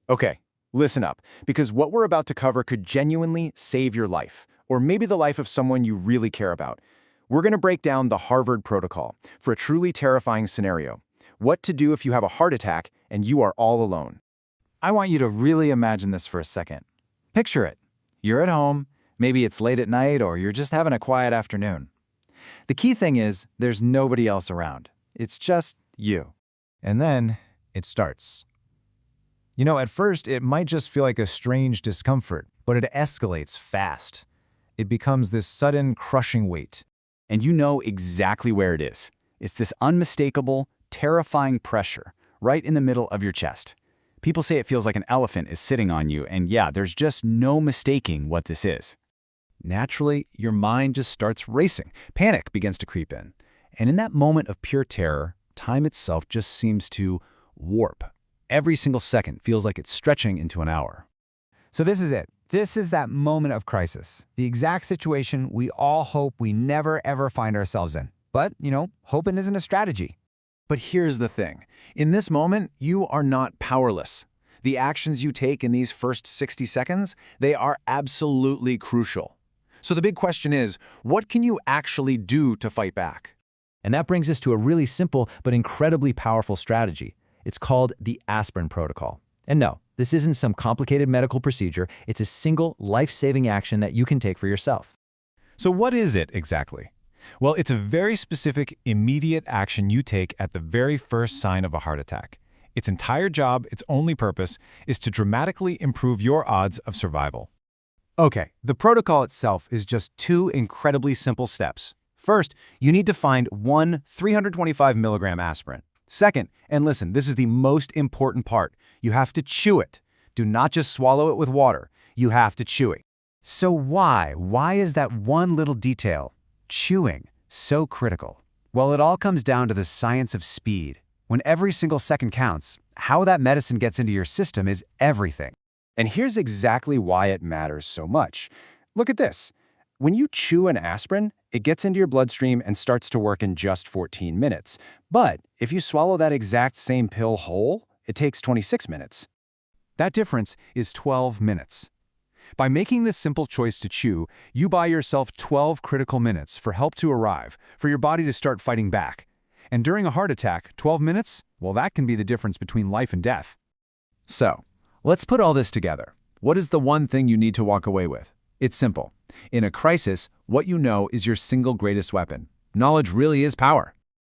Okay, listen up, because what we're about to cover could genuinely save your life, or maybe the life of someone you really care about. We're going to break down the Harvard Protocol for a truly terrifying scenario. What to do if you have a heart attack and you are all alone. I want you to really imagine this for a second. Picture it. You're at home, maybe it's late at night or you're just having a quiet afternoon. The key thing is there's nobody else around. It's just you. And then it starts. At first it might just feel like a strange discomfort, but it escalates fast. It becomes this sudden, crushing weight. And you know exactly where it is. It's this unmistakable, terrifying pressure right in the middle of your chest. People say it feels like an elephant is sitting on you, and yeah, there's just no mistaking what this is. Naturally, your mind just starts racing. Panic begins to creep in. And in that moment of pure terror, time itself just seems to warp. Every single second feels like it's stretching into an hour. So this is it. This is that moment of crisis. The exact situation we all hope we never ever find ourselves in. But, hoping isn't a strategy. But here's the thing. In this moment, you are not powerless. The actions you take in these first 60 seconds, they are absolutely crucial. So the big question is, what can you actually do to fight back? And that brings us to a really simple but incredibly powerful strategy. It's called the Aspirin Protocol. And no, this isn't some complicated medical procedure. It's a single life-saving action that you can take for yourself. So what is it exactly? Well, it's a very specific, immediate action you take at the very first sign of a heart attack. Its entire job, its only purpose, is to dramatically improve your odds of survival. Okay, the protocol itself is just two incredibly simple steps. First, you need to find one 325 milligram aspirin. Second, and listen, this is the most important part, you have to chew it. Do not just swallow it with water. You have to chew it. So why? Why is that one little detail, chewing, so critical? Well, it all comes down to the science of speed. When every single second counts, how that medicine gets into your system is everything. And here's exactly why it matters so much. Look at this. When you chew an aspirin, it gets into your bloodstream and starts to work in just 14 minutes. But if you swallow that exact same pill whole, it takes 26 minutes. That difference is 12 minutes. By making this simple choice to chew, you buy yourself 12 critical minutes for help to arrive, for your body to start fighting back. And during a heart attack, 12 minutes, well, that can be the difference between life and death. So, let's put all this together. What is the one thing you need to walk away with? It's simple. In a crisis, what you know is your single greatest weapon. Knowledge really is power.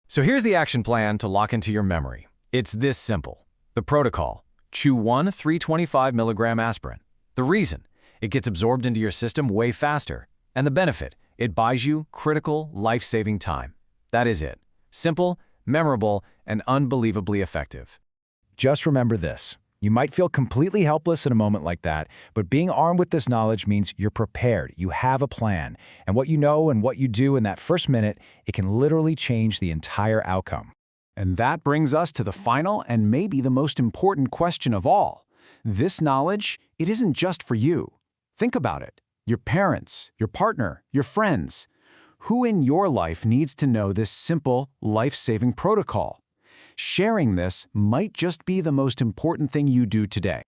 So here's the action plan to lock into your memory. It's this simple. The protocol. Chew one 325 milligram aspirin. The reason? It gets absorbed into your system way faster. And the benefit? It buys you critical, life-saving time. That is it. Simple, memorable, and unbelievably effective. Just remember this. You might feel completely helpless in a moment like that, but being armed with this knowledge means you're prepared, you have a plan, and what you know and what you do in that first minute, it can literally change the entire outcome. And that brings us to the final and maybe the most important question of all. This knowledge, it isn't just for you. Think about it. Your parents, your partner, your friends. Who in your life needs to know this simple, life-saving protocol? Sharing this might just be the most important thing you do today.